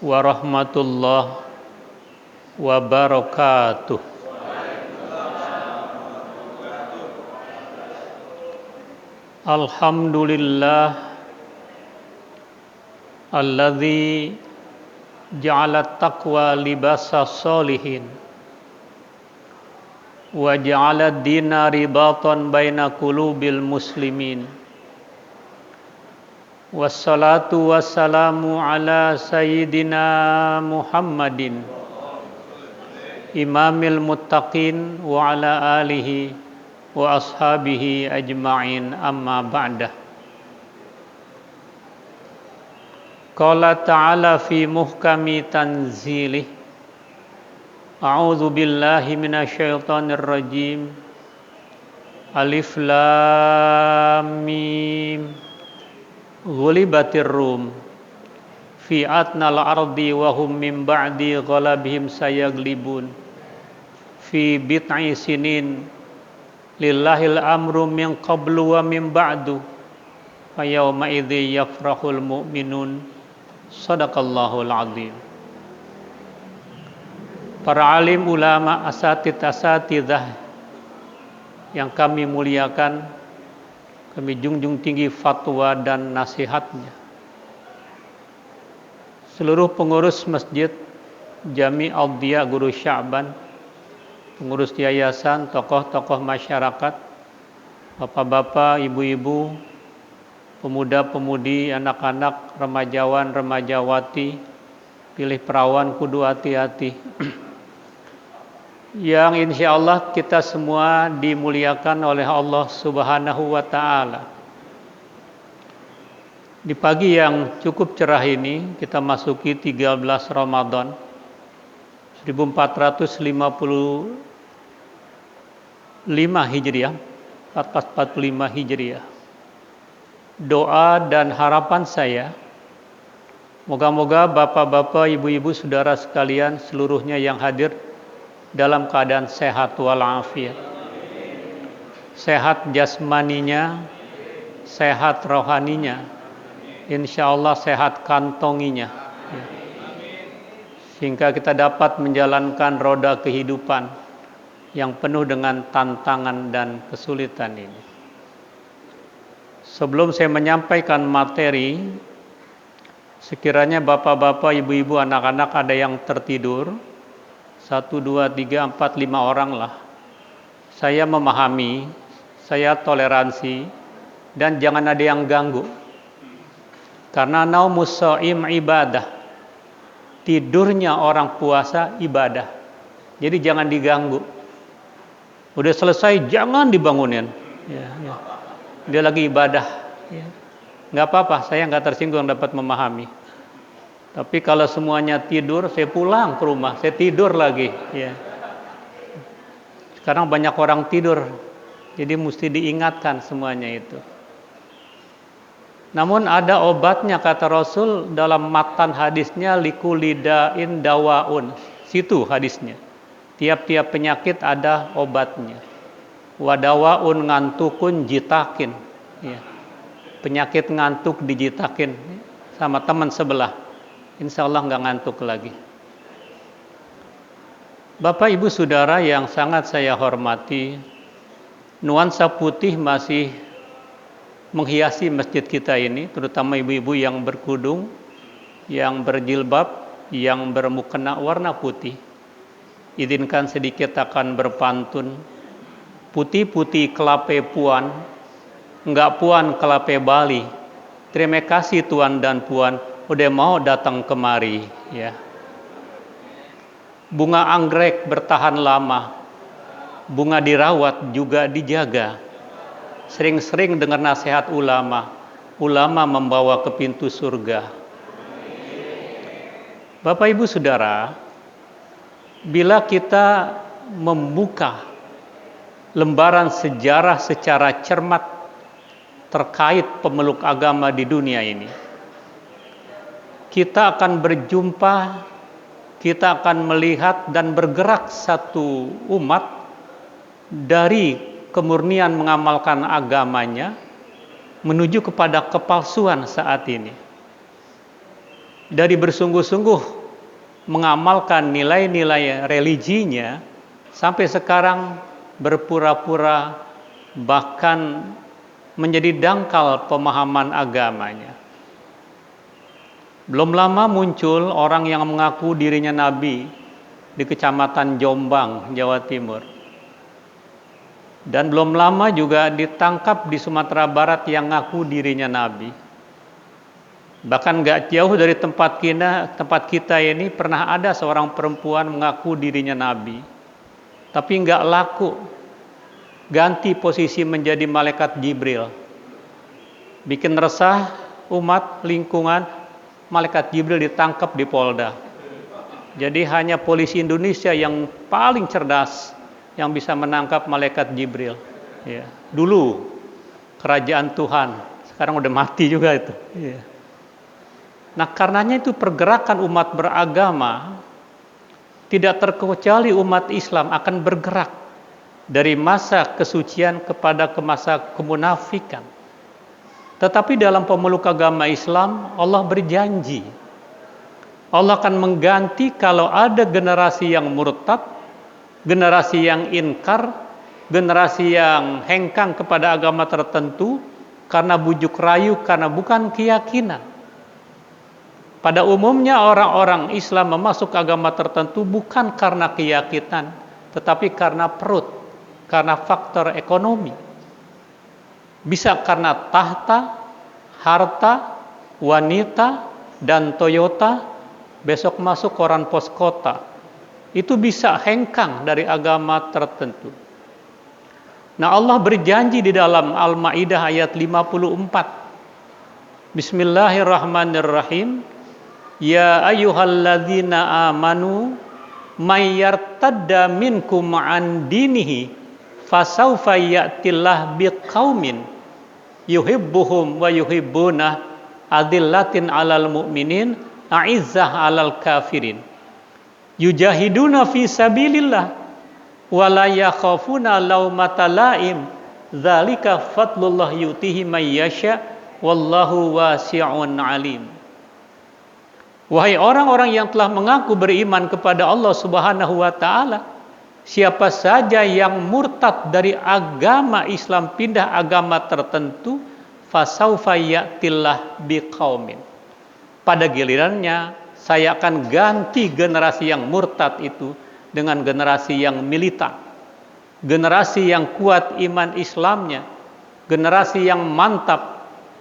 warahmatullahi wabarakatuh. Alhamdulillah alladzi ja'ala taqwa libasa sholihin wa ja'ala dina ribatan baina qulubil muslimin. Wassalatu wassalamu ala sayyidina Muhammadin imamil muttaqin wa ala alihi wa ashabihi ajma'in, amma ba'dah. Qala ta'ala fi muhkami tanzilih, a'udzu billahi minasyaitonir rajim. Alif lam mim. Ghulibatir rum fi atnal ardi wa hum min ba'di ghalabihim sayaglibun fi bid'i sinin lillahil amru min qablu wa min ba'du fa yawma idzi yafrahul mu'minun. Shadaqallahul azim. Para alim ulama asatidzah yang kami muliakan, kami junjung tinggi fatwa dan nasihatnya. Seluruh pengurus masjid Jami Al-Dia Guru Sya'ban, pengurus yayasan, tokoh-tokoh masyarakat, bapak-bapak, ibu-ibu, pemuda-pemudi, anak-anak, remajawan, remajawati, pilih perawan kudu hati-hati. Yang insya Allah kita semua dimuliakan oleh Allah Subhanahu wa Ta'ala. Di pagi yang cukup cerah ini, kita masuki 13 Ramadan 1445 Hijriah, 1445 Hijriah. Doa dan harapan saya, moga-moga bapak-bapak, ibu-ibu, saudara sekalian seluruhnya yang hadir dalam keadaan sehat walafiat. Sehat jasmaninya, sehat rohaninya, insya Allah sehat kantonginya, sehingga kita dapat menjalankan roda kehidupan yang penuh dengan tantangan dan kesulitan ini. Sebelum saya menyampaikan materi, sekiranya bapak-bapak, ibu-ibu, anak-anak ada yang tertidur, 1, 2, 3, 4, 5 orang lah. Saya memahami, saya toleransi, dan jangan ada yang ganggu. Karena naumus shaim ibadah. Tidurnya orang puasa ibadah. Jadi jangan diganggu. Udah selesai jangan dibangunin. Ya. Dia lagi ibadah. Ya. Nggak apa-apa, saya nggak tersinggung, dapat memahami. Tapi kalau semuanya tidur, saya pulang ke rumah, saya tidur lagi. Ya. Sekarang banyak orang tidur, jadi mesti diingatkan semuanya itu. Namun ada obatnya, kata Rasul dalam matan hadisnya, likulidain dawaun. Situ hadisnya. Tiap-tiap penyakit ada obatnya. Wadawaun ngantukun jitakin. Ya. Penyakit ngantuk dijitakin sama teman sebelah. Insya Allah nggak ngantuk lagi. Bapak, ibu, saudara yang sangat saya hormati, nuansa putih masih menghiasi masjid kita ini, terutama ibu-ibu yang berkudung, yang berjilbab, yang bermukena warna putih. Izinkan sedikit akan berpantun. Putih-putih kelape puan, enggak puan kelape Bali. Terima kasih tuan dan puan, udah mau datang kemari, ya. Bunga anggrek bertahan lama, bunga dirawat juga dijaga. Sering-sering dengar nasihat ulama, ulama membawa ke pintu surga. Bapak, ibu, saudara, bila kita membuka lembaran sejarah secara cermat terkait pemeluk agama di dunia ini, kita akan berjumpa, kita akan melihat dan bergerak satu umat dari kemurnian mengamalkan agamanya menuju kepada kepalsuan saat ini. dari bersungguh-sungguh mengamalkan nilai-nilai religinya, sampai sekarang berpura-pura bahkan menjadi dangkal pemahaman agamanya. Belum lama muncul orang yang mengaku dirinya nabi di Kecamatan Jombang, Jawa Timur. Dan belum lama juga ditangkap di Sumatera Barat yang ngaku dirinya nabi. Bahkan gak jauh dari tempat kita ini pernah ada seorang perempuan mengaku dirinya nabi, tapi gak laku, ganti posisi menjadi malaikat Jibril. Bikin resah umat lingkungan, malaikat Jibril ditangkap di Polda. Jadi hanya polisi Indonesia yang paling cerdas yang bisa menangkap malaikat Jibril. Ya. Dulu kerajaan Tuhan, sekarang udah mati juga itu. Ya. Nah, karenanya itu pergerakan umat beragama tidak terkecuali umat Islam akan bergerak dari masa kesucian kepada ke masa kemunafikan. Tetapi dalam pemeluk agama Islam, Allah berjanji Allah akan mengganti kalau ada generasi yang murtad, generasi yang inkar, generasi yang hengkang kepada agama tertentu karena bujuk rayu, karena bukan keyakinan. Pada umumnya orang-orang Islam memasuk agama tertentu bukan karena keyakinan, tetapi karena perut, karena faktor ekonomi. Bisa karena tahta, harta, wanita, dan Toyota, besok masuk koran pos kota. Itu bisa hengkang dari agama tertentu. Nah, Allah berjanji di dalam Al-Maidah ayat 54. Bismillahirrahmanirrahim. Ya ayyuhalladzina amanu may yartadda minkum an dinihi fasawfa ya'tillah biqaumin yuhibbuhum wa yuhibbuna adillatin 'alal mu'minin a'izzah 'alal kafirin yujahiduna fi sabilillah wa la yakhafuna laumata laim dzalika fadlullah yutihi may yasha wallahu wasi'un 'alim. Wahai orang-orang yang telah mengaku beriman kepada Allah Subhanahu wa taala, siapa saja yang murtad dari agama Islam pindah agama tertentu, fasaufa ya'tillah biqaumin. Pada gilirannya saya akan ganti generasi yang murtad itu dengan generasi yang militan, generasi yang kuat iman Islamnya, generasi yang mantap,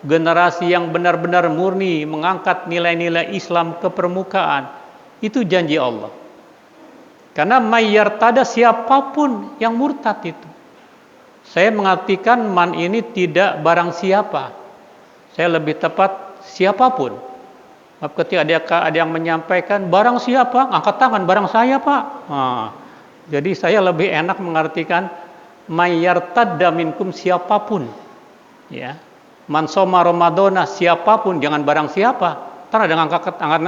generasi yang benar-benar murni mengangkat nilai-nilai Islam ke permukaan. Itu janji Allah. Karena mayyartada siapapun yang murtad itu. Saya mengartikan man ini tidak barang siapa. Saya lebih tepat siapapun. Ketika ada yang menyampaikan barang siapa, angkat tangan, barang saya Pak. Nah, jadi saya lebih enak mengartikan mayyartada minkum siapapun. Ya. Man soma Ramadana siapapun, jangan barang siapa. Ntar ada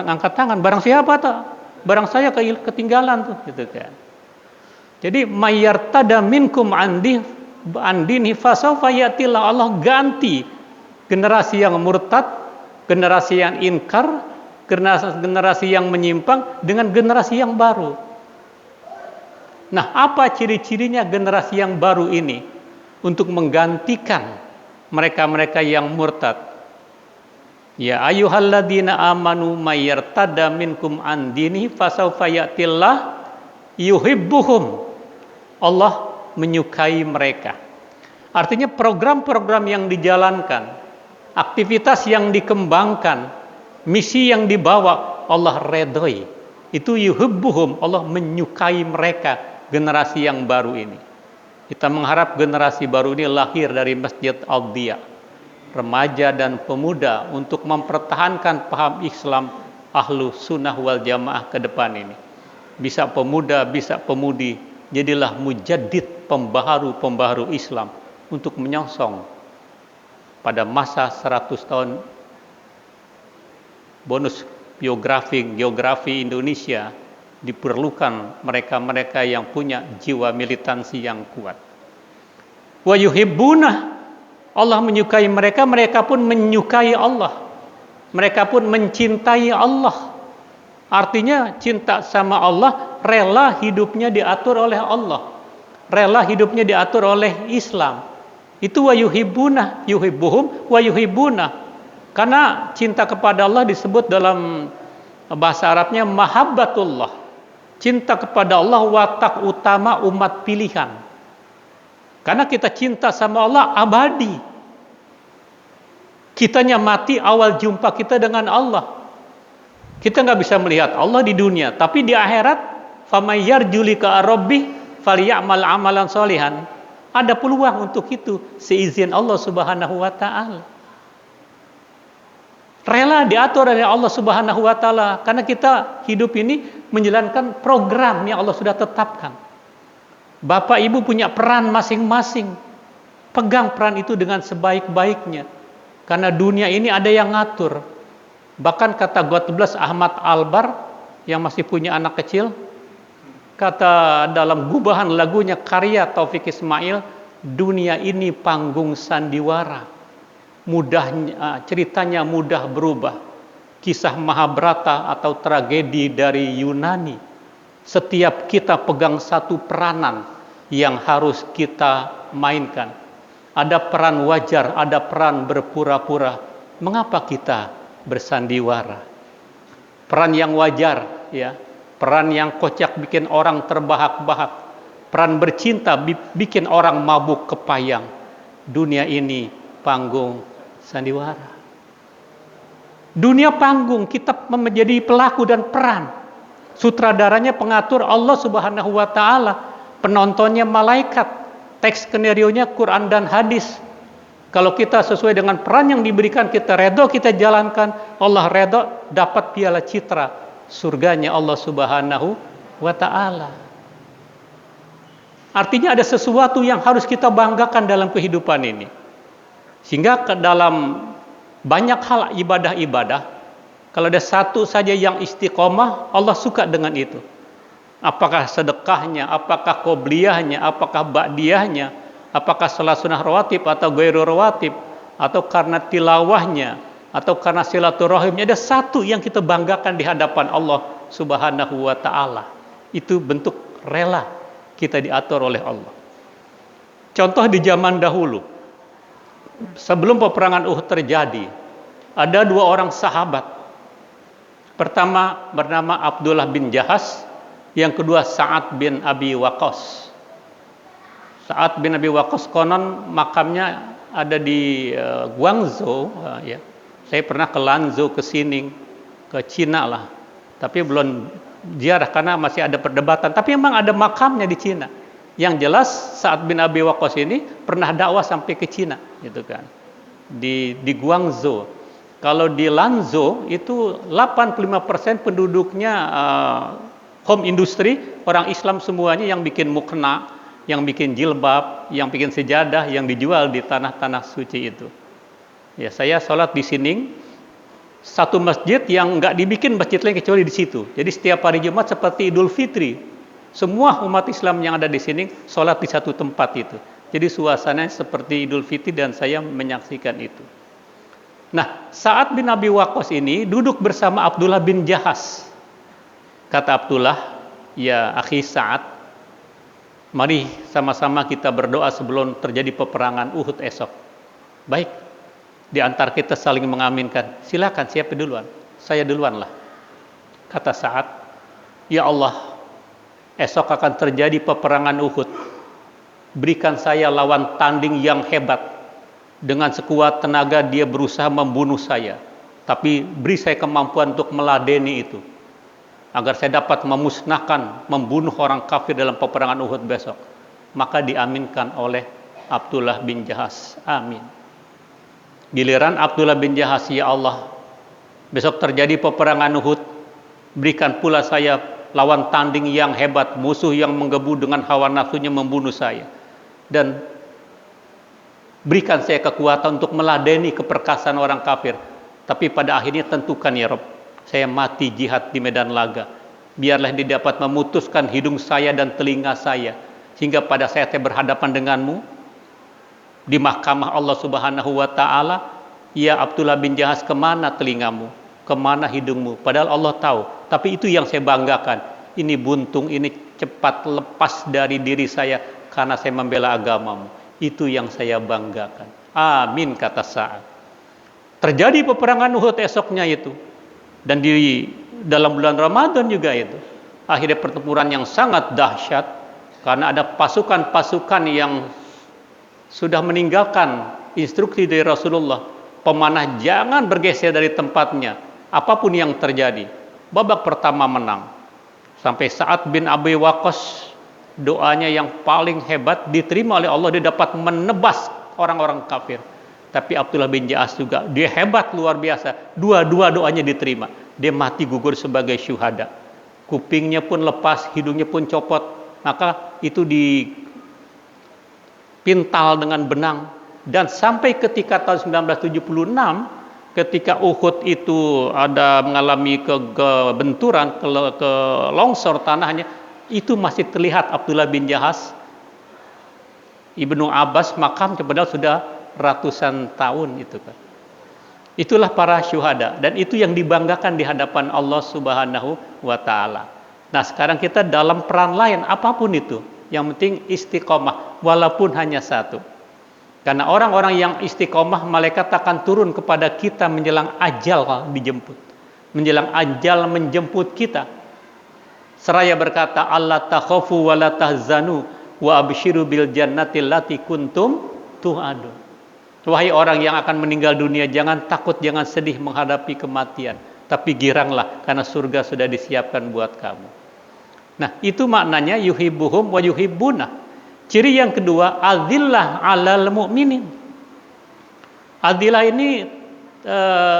angkat tangan, barang siapa tak? Barang saya ketinggalan tuh, gitu kan. Jadi mayyartada minkum andini fasawfa yatillah, Allah ganti generasi yang murtad, generasi yang inkar, generasi yang menyimpang dengan generasi yang baru. Nah, apa ciri-cirinya generasi yang baru ini untuk menggantikan mereka-mereka yang murtad? Ya ayyuhalladzina amanu may yartadda minkum an dinihi fasawfa ya'tillah yuhibbuhum. Allah menyukai mereka. Artinya program-program yang dijalankan, aktivitas yang dikembangkan, misi yang dibawa, Allah redhoi. Itu yuhibbuhum, Allah menyukai mereka, generasi yang baru ini. Kita mengharap generasi baru ini lahir dari Masjid Al-Diya, remaja dan pemuda untuk mempertahankan paham Islam ahlu sunnah wal jamaah ke depan ini. Bisa pemuda, bisa pemudi, jadilah mujaddid, pembaharu Islam untuk menyongsong pada masa 100 tahun bonus geografi Indonesia. Diperlukan mereka-mereka yang punya jiwa militansi yang kuat. Wa yuhibbuna, Allah menyukai mereka, mereka pun menyukai Allah. Mereka pun mencintai Allah. Artinya cinta sama Allah, rela hidupnya diatur oleh Allah. Rela hidupnya diatur oleh Islam. Itu wa yuhibbuna, yuhibbuhum wa yuhibbuna. Karena cinta kepada Allah disebut dalam bahasa Arabnya mahabbatullah. Cinta kepada Allah watak utama umat pilihan. Karena kita cinta sama Allah abadi. Kitanya mati awal jumpa kita dengan Allah. Kita nggak bisa melihat Allah di dunia, tapi di akhirat, faman yarjulika rabbih falyamal amalan sholihan. Ada peluang untuk itu seizin Allah Subhanahu wa taala. Rela diatur oleh Allah Subhanahu wa taala karena kita hidup ini menjalankan program yang Allah sudah tetapkan. Bapak Ibu punya peran masing-masing. Pegang peran itu dengan sebaik-baiknya. Karena dunia ini ada yang ngatur. Bahkan kata Godbless Ahmad Albar yang masih punya anak kecil, kata dalam gubahan lagunya karya Taufik Ismail, dunia ini panggung sandiwara. Mudahnya ceritanya mudah berubah. Kisah Mahabharata atau tragedi dari Yunani. Setiap kita pegang satu peranan yang harus kita mainkan. Ada peran wajar, ada peran berpura-pura. Mengapa kita bersandiwara? Peran yang wajar, ya, peran yang kocak bikin orang terbahak-bahak, peran bercinta bikin orang mabuk kepayang. Dunia ini panggung sandiwara. Dunia panggung, kita menjadi pelaku dan peran. Sutradaranya pengatur Allah Subhanahu wa taala, penontonnya malaikat, teks skenarionya Quran dan hadis. Kalau kita sesuai dengan peran yang diberikan, kita redo, kita jalankan, Allah redo, dapat piala citra surganya Allah Subhanahu wa taala. Artinya ada sesuatu yang harus kita banggakan dalam kehidupan ini. Sehingga ke dalam banyak hal ibadah-ibadah, kalau ada satu saja yang istiqomah, Allah suka dengan itu. Apakah sedekahnya, apakah qobliyahnya, apakah ba'diyahnya, apakah salat sunnah rawatib atau ghairu rawatib, atau karena tilawahnya, atau karena silaturahimnya, ada satu yang kita banggakan di hadapan Allah Subhanahu wa taala. Itu bentuk rela kita diatur oleh Allah. Contoh di zaman dahulu, sebelum peperangan Uhud terjadi, ada dua orang sahabat. Pertama bernama Abdullah bin Jahas, yang kedua Sa'ad bin Abi Waqqas. Sa'ad bin Abi Waqqas konon makamnya ada di Guangzhou, ya. Saya pernah ke Lanzhou, ke Xining, ke Cina lah. Tapi belum ziarah karena masih ada perdebatan. Tapi memang ada makamnya di Cina. Yang jelas Sa'ad bin Abi Waqqas ini pernah dakwah sampai ke Cina, gitu kan. Di Guangzhou. Kalau di Lanzhou itu 85% penduduknya home industry, orang Islam semuanya, yang bikin mukena, yang bikin jilbab, yang bikin sejadah, yang dijual di tanah-tanah suci itu. Ya, saya sholat di Xining, satu masjid yang nggak dibikin masjid lain kecuali di situ. Jadi setiap hari Jumat seperti Idul Fitri, semua umat Islam yang ada di Xining sholat di satu tempat itu. Jadi suasananya seperti Idul Fitri dan saya menyaksikan itu. Nah, Sa'ad bin Abi Waqqas ini duduk bersama Abdullah bin Jahas. Kata Abdullah, ya akhi Sa'ad, mari sama-sama kita berdoa sebelum terjadi peperangan Uhud esok. Baik, di antara kita saling mengaminkan. Silakan, siapa duluan? Saya duluan lah. Kata Sa'ad, ya Allah, esok akan terjadi peperangan Uhud. Berikan saya lawan tanding yang hebat. Dengan sekuat tenaga dia berusaha membunuh saya. Tapi beri saya kemampuan untuk meladeni itu. Agar saya dapat memusnahkan, membunuh orang kafir dalam peperangan Uhud besok. Maka diaminkan oleh Abdullah bin Jahas. Amin. Giliran Abdullah bin Jahas, ya Allah, besok terjadi peperangan Uhud. Berikan pula saya lawan tanding yang hebat, musuh yang menggebu dengan hawa nafsunya membunuh saya. Dan berikan saya kekuatan untuk meladeni keperkasaan orang kafir. Tapi pada akhirnya tentukan ya Rabb, saya mati jihad di medan laga. Biarlah dia dapat memutuskan hidung saya dan telinga saya. Sehingga pada saat saya berhadapan denganmu, di mahkamah Allah Subhanahu wa ta'ala, Ya Abdullah bin Jahas, kemana telingamu? Kemana hidungmu? Padahal Allah tahu. Tapi itu yang saya banggakan. Ini buntung, ini cepat lepas dari diri saya karena saya membela agamamu. Itu yang saya banggakan. Amin, kata Sa'ad. Terjadi peperangan Uhud esoknya itu. Dan di dalam bulan Ramadan juga itu. Akhirnya pertempuran yang sangat dahsyat. Karena ada pasukan-pasukan yang sudah meninggalkan instruksi dari Rasulullah. Pemanah jangan bergeser dari tempatnya. Apapun yang terjadi. Babak pertama menang. Sampai Sa'ad bin Abi Waqqas, doanya yang paling hebat diterima oleh Allah. Dia dapat menebas orang-orang kafir. Tapi Abdullah bin Jahas juga, dia hebat luar biasa. Dua-dua doanya diterima. Dia mati gugur sebagai syuhada. Kupingnya pun lepas, hidungnya pun copot. Maka itu dipintal dengan benang. Dan sampai ketika tahun 1976, ketika Uhud itu ada mengalami kebenturan, ke longsor tanahnya, itu masih terlihat Abdullah bin Jahas, Ibnu Abbas, makam padahal sudah ratusan tahun itu kan. Itulah para syuhada, dan itu yang dibanggakan di hadapan Allah Subhanahu wa taala. Nah, sekarang kita dalam peran lain apapun itu, yang penting istiqomah walaupun hanya satu. Karena orang-orang yang istiqomah, malaikat akan turun kepada kita menjelang ajal dijemput. Menjelang ajal menjemput kita. Seraya berkata, Allah takhafu wa la tahzanu wa abshiru bil jannati allati kuntum tu'adun. Wahai orang yang akan meninggal dunia, jangan takut, jangan sedih menghadapi kematian. Tapi giranglah, karena surga sudah disiapkan buat kamu. Nah, itu maknanya yuhibbuhum wa yuhibbuna. Ciri yang kedua, adzillah 'alal mu'minin. Adzillah ini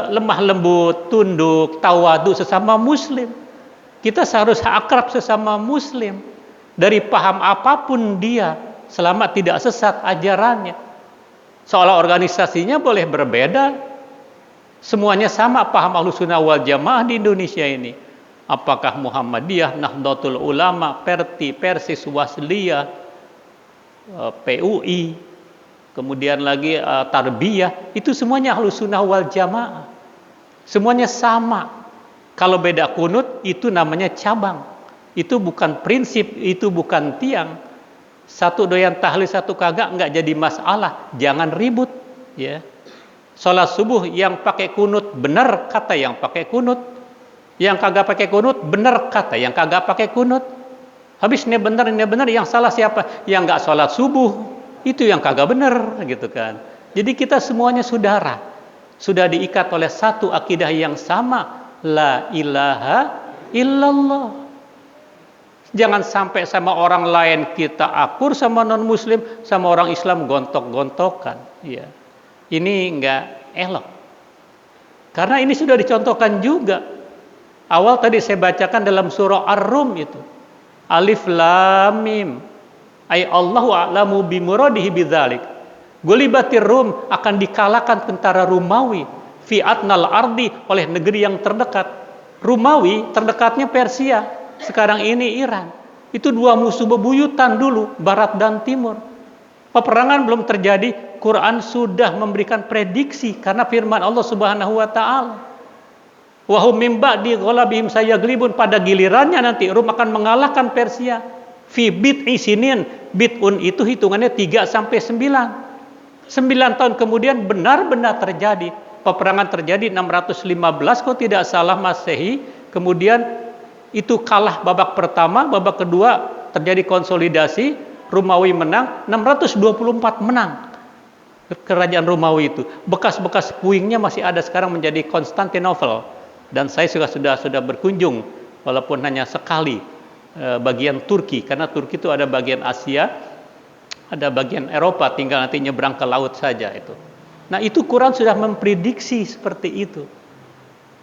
lemah lembut, tunduk, tawadu sesama muslim. Kita seharusnya akrab sesama muslim. Dari paham apapun dia, selama tidak sesat ajarannya. Seolah organisasinya boleh berbeda, semuanya sama paham Ahlussunnah wal Jamaah di Indonesia ini. Apakah Muhammadiyah, Nahdlatul Ulama, Persis, Wasliyah, PUI, kemudian lagi Tarbiyah, itu semuanya Ahlussunnah wal Jamaah. Semuanya sama. Kalau beda kunut, itu namanya cabang. Itu bukan prinsip, itu bukan tiang. Satu doyan tahlil, satu kagak, enggak jadi masalah. Jangan ribut, ya. Salat subuh yang pakai kunut benar kata yang pakai kunut. Yang kagak pakai kunut benar kata yang kagak pakai kunut. Habis ini benar, yang salah siapa? Yang enggak salat subuh, itu yang kagak benar, gitu kan. Jadi kita semuanya saudara. Sudah diikat oleh satu akidah yang sama, la ilaha illallah. Jangan sampai sama orang lain kita akur, sama non muslim, sama orang Islam gontok-gontokan, ya. Ini enggak elok. Karena ini sudah dicontohkan juga. Awal tadi saya bacakan dalam surah Ar-Rum itu. Alif lam mim. Ay Allahu a'lamu bi muradihi bidzalik. Gulibatir Rum, akan dikalahkan tentara Romawi fi adnal ardi, oleh negeri yang terdekat. Romawi terdekatnya Persia, sekarang ini Iran. Itu dua musuh bebuyutan dulu, barat dan timur. Peperangan belum terjadi, Quran sudah memberikan prediksi karena firman Allah Subhanahu wa taala. Wa hum mim ba'di ghalabihim sayaglibun, pada gilirannya nanti Rum akan mengalahkan Persia. Fi bid'i sinin, bid'un itu hitungannya 3 sampai 9. 9 tahun kemudian benar-benar terjadi. Peperangan terjadi 615 kalau tidak salah Masehi. Kemudian itu kalah babak pertama, babak kedua terjadi konsolidasi, Romawi menang, 624 menang. Kerajaan Romawi itu, bekas-bekas puingnya masih ada sekarang menjadi Konstantinopel. Dan saya sudah berkunjung walaupun hanya sekali bagian Turki, karena Turki itu ada bagian Asia, ada bagian Eropa, tinggal nanti nyebrang ke laut saja itu. Nah, itu Quran sudah memprediksi seperti itu.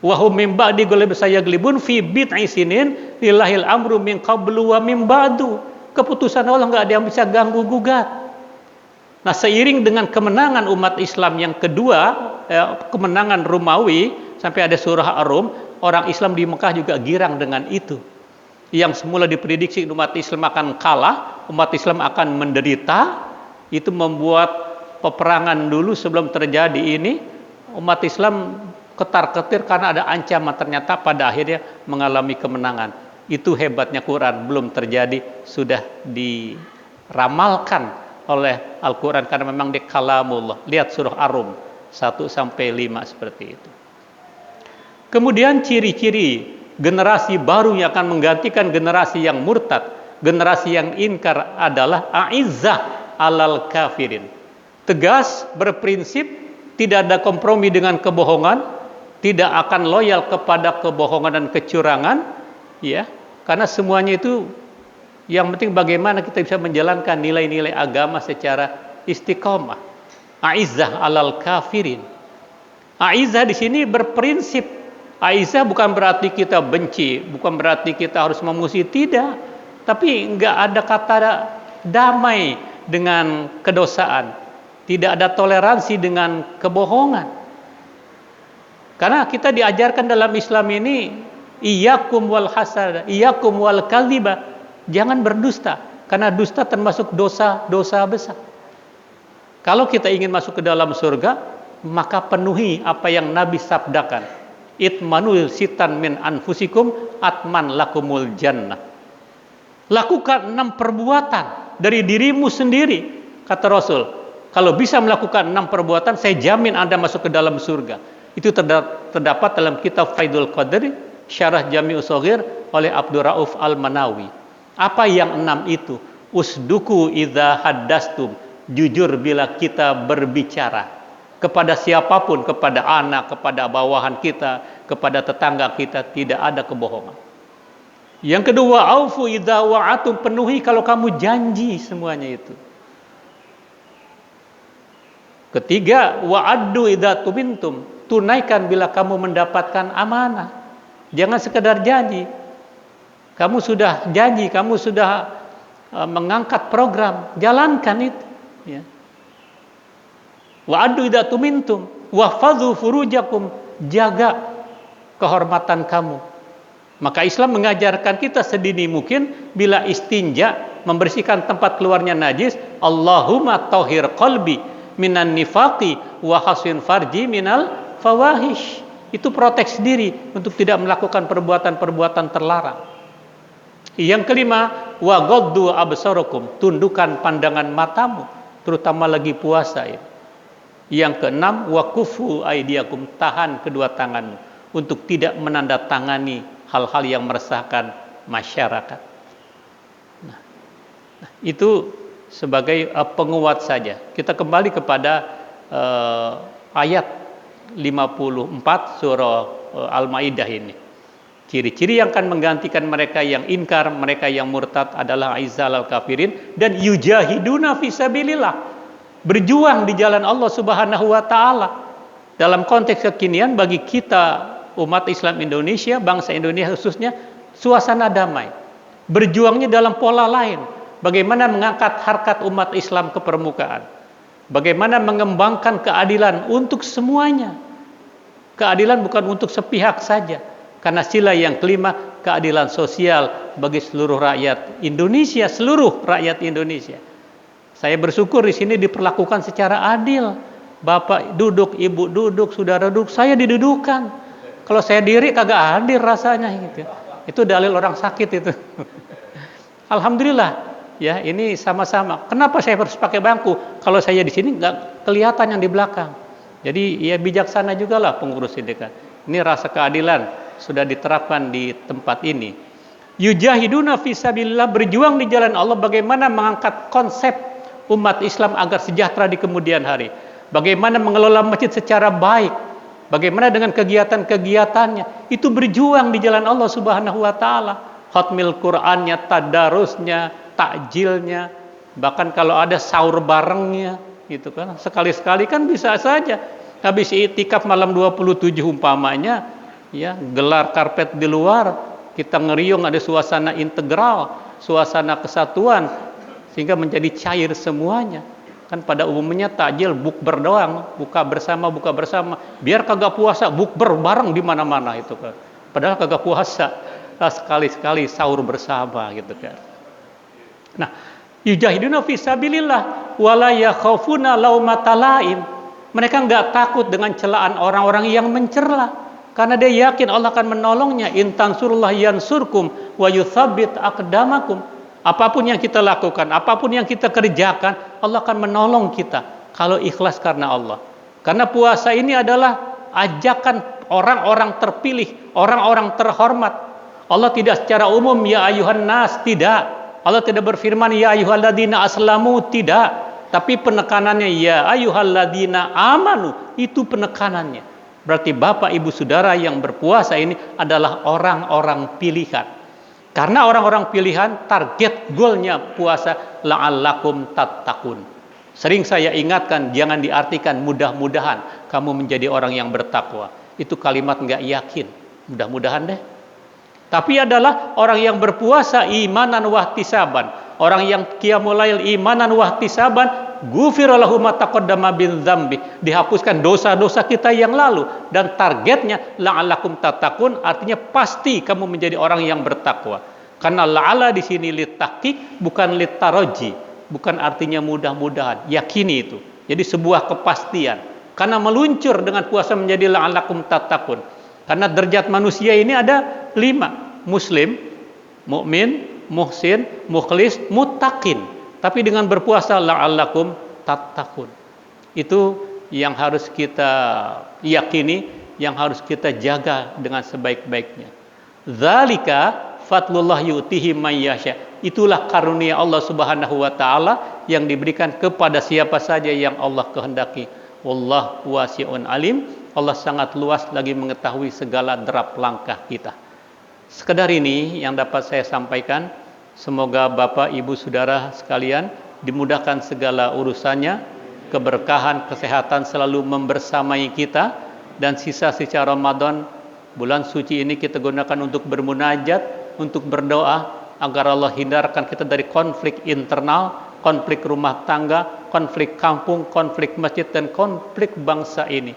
Wa hum mim ba'di ghalabihim sayaglibun fi bid'i sinin lillahil amru min qablu wa min ba'du. Keputusan Allah enggak ada yang bisa ganggu gugat. Nah, seiring dengan kemenangan umat Islam yang kedua, kemenangan Romawi, sampai ada surah Ar-Rum, orang Islam di Mekah juga girang dengan itu. Yang semula diprediksi umat Islam akan kalah, umat Islam akan menderita, itu membuat peperangan dulu sebelum terjadi ini, umat Islam ketar-ketir karena ada ancaman, ternyata pada akhirnya mengalami kemenangan. Itu hebatnya Quran, belum terjadi sudah diramalkan oleh Al-Quran karena memang di kalamullah. Lihat surah Ar-Rum 1-5 seperti itu. Kemudian ciri-ciri generasi baru yang akan menggantikan generasi yang murtad, generasi yang inkar adalah a'izzah alal kafirin. Tegas, berprinsip, tidak ada kompromi dengan kebohongan, tidak akan loyal kepada kebohongan dan kecurangan, ya. Karena semuanya itu yang penting bagaimana kita bisa menjalankan nilai-nilai agama secara istiqomah. A'izzah alal kafirin. A'izzah di sini berprinsip. Aisyah bukan berarti kita benci, bukan berarti kita harus memusuhi, tidak. Tapi enggak ada kata damai dengan kedosaan. Tidak ada toleransi dengan kebohongan. Karena kita diajarkan dalam Islam ini, iyyakum wal hasad, iyyakum wal kadhiba. Jangan berdusta, karena dusta termasuk dosa-dosa besar. Kalau kita ingin masuk ke dalam surga, maka penuhi apa yang Nabi sabdakan. Itmanul sitan min anfusikum atman lakumul jannah. Lakukan 6 perbuatan dari dirimu sendiri, kata Rasul. Kalau bisa melakukan 6 perbuatan, saya jamin Anda masuk ke dalam surga. Itu terdapat dalam kitab Faidul Qadri, Syarah Jami'us Shaghir oleh Abdul Rauf Al-Manawi. Apa yang 6 itu? Usduku idza haddastum, jujur bila kita berbicara. Kepada siapapun, kepada anak, kepada bawahan kita, kepada tetangga kita, tidak ada kebohongan. Yang kedua, aufu idza wa'atum, penuhi kalau kamu janji semuanya itu. Ketiga, wa'addu idza tumintum, tunaikan bila kamu mendapatkan amanah. Jangan sekedar janji. Kamu sudah janji, kamu sudah mengangkat program, jalankan itu, ya. Wa'addu idza tumintum wahfadzu furujakum, jaga kehormatan kamu. Maka Islam mengajarkan kita sedini mungkin bila istinja, membersihkan tempat keluarnya najis, Allahumma tahhir qalbi minan nifaqi wa hasin farji minal fawahish. Itu proteksi diri untuk tidak melakukan perbuatan-perbuatan terlarang. Yang kelima, wa ghaddu absarakum, tundukkan pandangan matamu, terutama lagi puasa ya. Yang keenam, wa kufu aydiyakum, tahan kedua tanganmu untuk tidak menandatangani hal-hal yang meresahkan masyarakat. Nah, itu sebagai penguat saja. Kita kembali kepada ayat 54 surah Al-Maidah ini. Ciri-ciri yang akan menggantikan mereka yang inkar, mereka yang murtad adalah aizzal al-kafirin dan yujahiduna fisabilillah. Berjuang di jalan Allah Subhanahu wa taala. Dalam konteks kekinian bagi kita umat Islam Indonesia, bangsa Indonesia khususnya, suasana damai. Berjuangnya dalam pola lain. Bagaimana mengangkat harkat umat Islam ke permukaan. Bagaimana mengembangkan keadilan untuk semuanya. Keadilan bukan untuk sepihak saja. Karena sila yang kelima, keadilan sosial bagi seluruh rakyat Indonesia, seluruh rakyat Indonesia. Saya bersyukur di sini diperlakukan secara adil. Bapak duduk, ibu duduk, saudara duduk, saya didudukan. Kalau saya diri kagak adil rasanya gitu. Itu dalil orang sakit itu. Alhamdulillah, ya ini sama-sama. Kenapa saya harus pakai bangku? Kalau saya di sini nggak kelihatan yang di belakang. Jadi ya bijaksana juga lah pengurus ini kan. Ini rasa keadilan sudah diterapkan di tempat ini. Yujahiduna fisabilillah, berjuang di jalan Allah. Bagaimana mengangkat konsep umat Islam agar sejahtera di kemudian hari. Bagaimana mengelola masjid secara baik. Bagaimana dengan kegiatan-kegiatannya. Itu berjuang di jalan Allah Subhanahu wa taala. Khatmil Qur'annya, tadarusnya, takjilnya, bahkan kalau ada sahur barengnya gitu kan. Sekali-sekali kan bisa saja. Habis iktikaf malam 27 umpamanya, ya, gelar karpet di luar, kita ngeriung, ada suasana integral, suasana kesatuan, sehingga menjadi cair semuanya. Kan pada umumnya takjil bukber doang, buka bersama, biar kagak puasa bukber bareng di mana-mana itu kan. Padahal kagak puasa, sekali-sekali sahur bersama gitu kan. Nah, yujahiduna fisabilillah wala yakhafuna laumata laim. Mereka nggak takut dengan celaan orang-orang yang mencela, karena dia yakin Allah akan menolongnya. In tansurullah yansurkum wa yutsabbit aqdamakum. Apapun yang kita lakukan, apapun yang kita kerjakan, Allah akan menolong kita kalau ikhlas karena Allah. Karena puasa ini adalah ajakan orang-orang terpilih, orang-orang terhormat. Allah tidak secara umum ya ayuhan nas, tidak. Allah tidak berfirman ya ayyuhalladzina aslamu, tidak. Tapi penekanannya ya ayyuhalladzina amanu, itu penekanannya. Berarti Bapak Ibu Saudara yang berpuasa ini adalah orang-orang pilihan. Karena orang-orang pilihan, target goalnya puasa la'allakum tattaqun. Sering saya ingatkan, jangan diartikan mudah-mudahan kamu menjadi orang yang bertakwa. Itu kalimat nggak yakin. Mudah-mudahan deh. Tapi adalah orang yang berpuasa imanan wahtisaban. Orang yang qiyamul lail imanan wahtisaban, ghufira lahu ma taqaddama min dzambi. Dihapuskan dosa-dosa kita yang lalu, dan targetnya la'allakum tattaqun, artinya pasti kamu menjadi orang yang bertakwa. Karena la'ala di sini litahqiq, bukan litaraji, bukan artinya mudah-mudahan, yakini itu. Jadi sebuah kepastian. Karena meluncur dengan puasa menjadi la'allakum tattaqun. Karena derajat manusia ini ada 5. Muslim, mukmin, muhsin, mukhlis, muttaqin. Tapi dengan berpuasa la'allakum tattaqun. Itu yang harus kita yakini, yang harus kita jaga dengan sebaik-baiknya. Dzalika fadlullah yu'tihi man yasha. Itulah karunia Allah Subhanahu wa taala yang diberikan kepada siapa saja yang Allah kehendaki. Wallahu wasi'un alim. Allah sangat luas lagi mengetahui segala derap langkah kita. Sekedar ini yang dapat saya sampaikan. Semoga Bapak Ibu Saudara sekalian dimudahkan segala urusannya, keberkahan, kesehatan selalu membersamai kita, dan sisa-sisa Ramadan bulan suci ini kita gunakan untuk bermunajat, untuk berdoa agar Allah hindarkan kita dari konflik internal, konflik rumah tangga, konflik kampung, konflik masjid, dan konflik bangsa ini.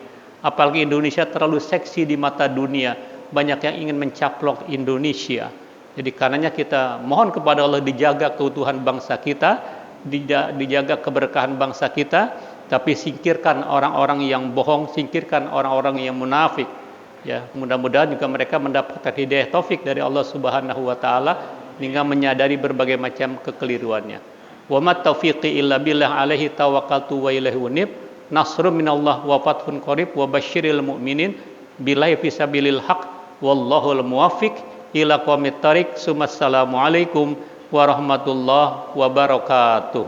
Apalagi Indonesia terlalu seksi di mata dunia, banyak yang ingin mencaplok Indonesia. Jadi karenanya kita mohon kepada Allah dijaga keutuhan bangsa kita, dijaga keberkahan bangsa kita, tapi singkirkan orang-orang yang bohong, singkirkan orang-orang yang munafik. Ya, mudah-mudahan juga mereka mendapatkan hidayah taufik dari Allah Subhanahu wa taala hingga menyadari berbagai macam kekeliruannya. Wa mat taufiqi illa billah alaihi tawakkaltu wa ilaihi unib. Nasrun minallah wa fathun qarib wa basyiril mu'minin billahi fisabilil haq wallahul muwaffiq ila qawmit thariq. Assalamualaikum warahmatullahi wabarakatuh.